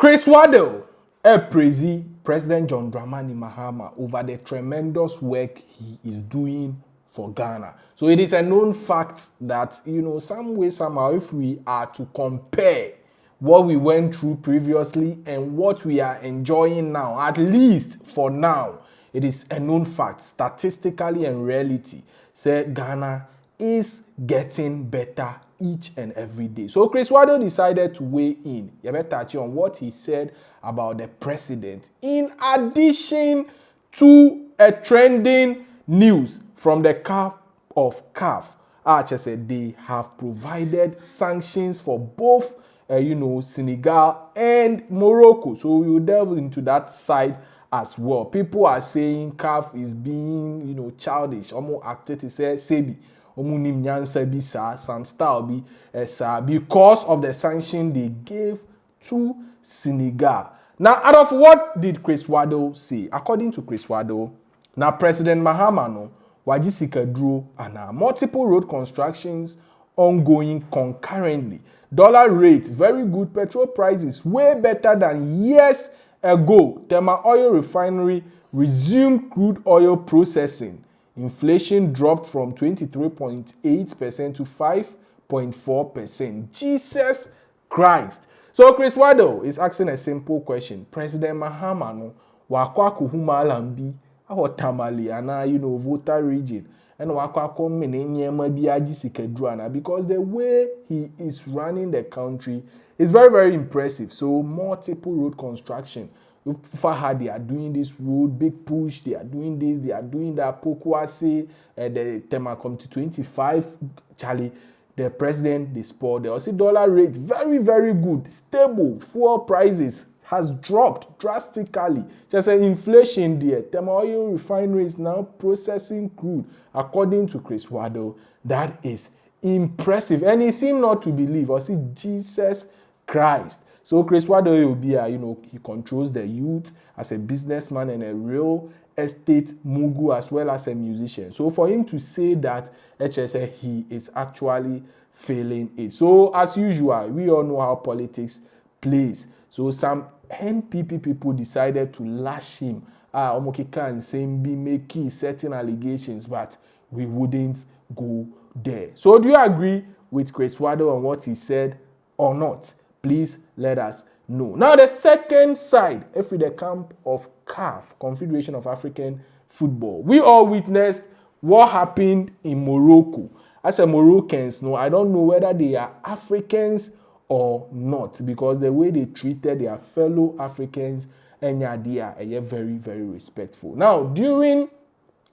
Criss Waddle praised President John Dramani Mahama over the tremendous work he is doing for Ghana. So it is a known fact that, some way, somehow, if we are to compare what we went through previously and what we are enjoying now, at least for now, it is a known fact, statistically and reality, say Ghana is getting better each and every day. So Criss Waddle decided to weigh in. You better touch on what he said about the president, in addition to a trending news from the CAF of CAF. Archer said they have provided sanctions for both Senegal and Morocco. So we will delve into that side as well. People are saying CAF is being, childish, almost acted to say Sebi. Some style be because of the sanction they gave to Senegal. Now, out of what did Criss Waddle say? According to Criss Waddle, now President Mahama no wajisika duro and multiple road constructions ongoing concurrently. Dollar rate very good, petrol prices way better than years ago. Tema oil refinery resumed crude oil processing. Inflation dropped from 23.8% to 5.4%. Jesus Christ. So Criss Waddle is asking a simple question. President Mahama no wakwa kuhuma lambi aho tamale ana voter region and wakwa komene nyema bi ajisikadruana, because the way he is running the country is very, very impressive. So multiple road construction. Fahad, they are doing this road, big push, they are doing this, they are doing that. Pokwase, the tema come to 25, Charlie, the president, they spoiled. The Aussie dollar rate, very, very good, stable. Fuel prices has dropped drastically. Just an inflation there. Tema oil refinery is now processing crude, according to Criss Waddle. That is impressive. And he seemed not to believe, or see, Jesus Christ. So Criss Waddle will be, he controls the youth as a businessman and a real estate mogul as well as a musician. So for him to say that, HSA, he is actually failing it. So as usual, we all know how politics plays. So some NPP people decided to lash him. Omokika and Sembi make certain allegations, but we wouldn't go there. So do you agree with Criss Waddle on what he said or not? Please let us know. Now, the second side, if the camp of CAF, Confederation of African Football, we all witnessed what happened in Morocco. As a Moroccans, I don't know whether they are Africans or not, because the way they treated their fellow Africans, and they are very, very respectful. Now, during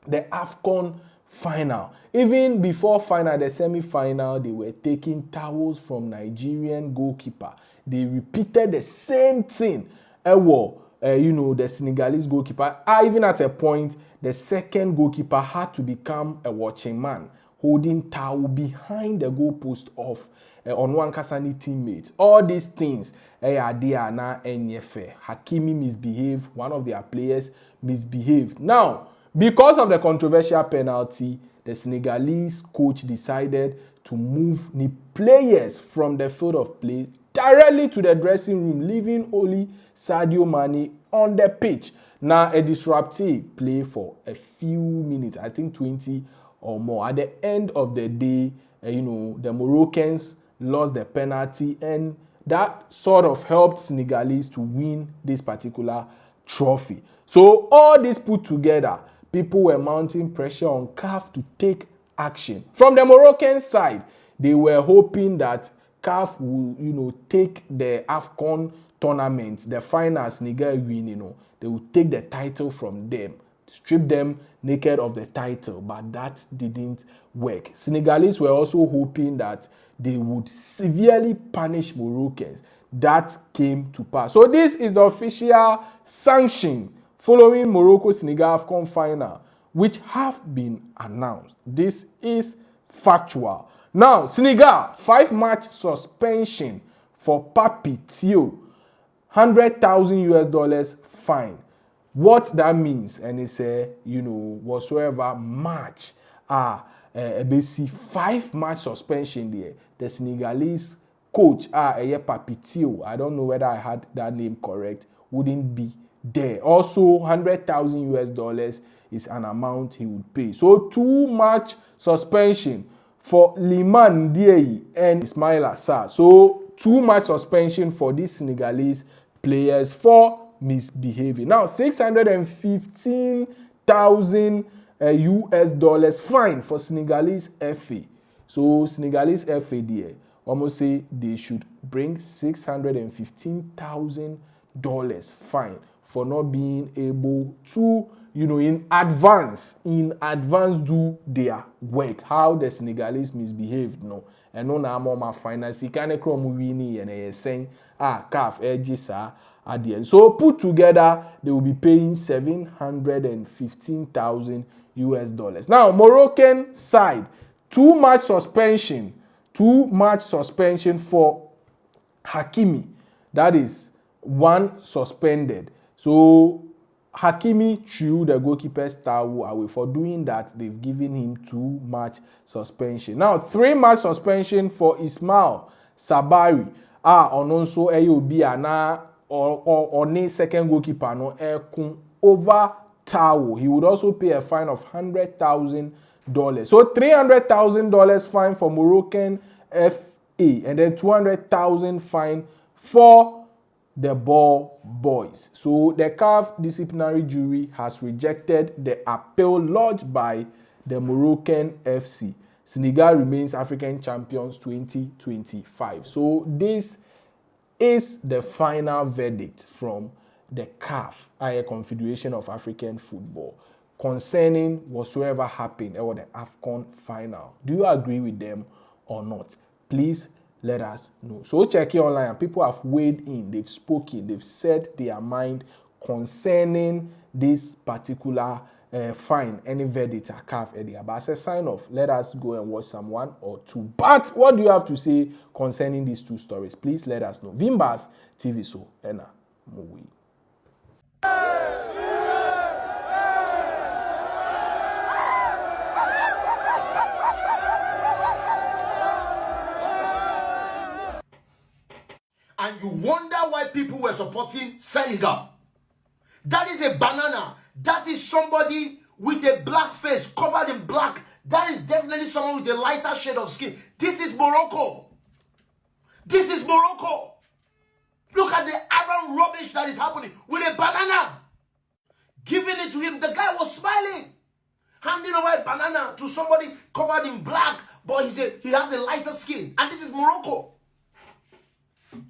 the AFCON final, even before final, the semi-final, they were taking towels from Nigerian goalkeeper. They repeated the same thing. The Senegalese goalkeeper. Even at a point, the second goalkeeper had to become a watching man, holding towel behind the goalpost of Onwankasani teammates. All these things, Hakimi misbehaved. One of their players misbehaved. Now, because of the controversial penalty, the Senegalese coach decided to move the players from the field of play directly to the dressing room, leaving only Sadio Mane on the pitch. Now, a disruptive play for a few minutes, I think 20 or more. At the end of the day, the Moroccans lost the penalty, and that sort of helped Senegalese to win this particular trophy. So all this put together, people were mounting pressure on CAF to take action. From the Moroccan side, they were hoping that CAF will, take the AFCON tournament, the final Senegal win, they will take the title from them, strip them naked of the title, but that didn't work. Senegalese were also hoping that they would severely punish Moroccans. That came to pass. So this is the official sanction following Morocco-Senegal AFCON final, which have been announced. This is factual. Now, Senegal, 5-match suspension for Papi Theo, $100,000 fine. What that means, and it's whatsoever match, basic 5-match suspension there. The Senegalese coach, Papitio, I don't know whether I had that name correct, wouldn't be there. Also, $100,000 is an amount he would pay. So 2-match suspension for Liman Ndiaye and Ismail Assar. So 2-match suspension for these Senegalese players for misbehaving. Now, $615,000 fine for Senegalese FA. So Senegalese FA there almost say they should bring $615,000 fine for not being able to, in advance do their work. How the Senegalese misbehaved, and no na more finance can chrome winning and saying CAF edges at the end. So put together, they will be paying $715,000. Now, Moroccan side, 2-match suspension for Hakimi. That is 1 suspended. So Hakimi threw the goalkeeper's towel away. For doing that, they've given him 2-match suspension. Now, 3-match suspension for Ismail Sabari. Ononso Eyobi ana or second goalkeeper no over towel. He would also pay a fine of $100,000. So $300,000 fine for Moroccan FA, and then $200,000 fine for the ball boys. So the CAF disciplinary jury has rejected the appeal lodged by the Moroccan FC. Senegal remains African champions 2025. So this is the final verdict from the CAF, Confederation of African Football, concerning whatsoever happened or the AFCON final. Do you agree with them or not? Please let us know. So check it online, and people have weighed in, they've spoken, they've said their mind concerning this particular fine, any verdict at CAF area. But as a sign off, let us go and watch some 1 or 2. But what do you have to say concerning these 2 stories? Please let us know. Vimbas TV so ena movie. And you wonder why people were supporting Senegal. That is a banana. That is somebody with a black face, covered in black. That is definitely someone with a lighter shade of skin. This is Morocco. This is Morocco. Look at the iron rubbish that is happening with a banana. Giving it to him. The guy was smiling. Handing over a banana to somebody covered in black, but he has a lighter skin. And this is Morocco.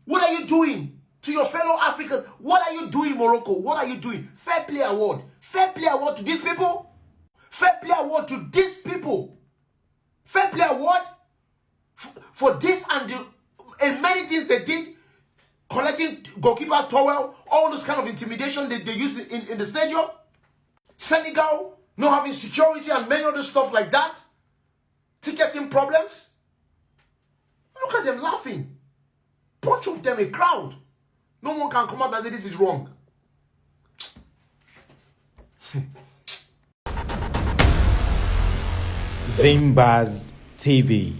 What are you doing to your fellow Africans? What are you doing, Morocco? What are you doing? Fair play award. Fair play award to these people. Fair play award to these people. Fair play award for this and many things they did. Collecting goalkeeper towel, all those kind of intimidation they used in the stadium. Senegal not having security and many other stuff like that. Ticketing problems. Look at them laughing. Bunch of them, a crowd. No one can come out and say this is wrong. Vimbas TV.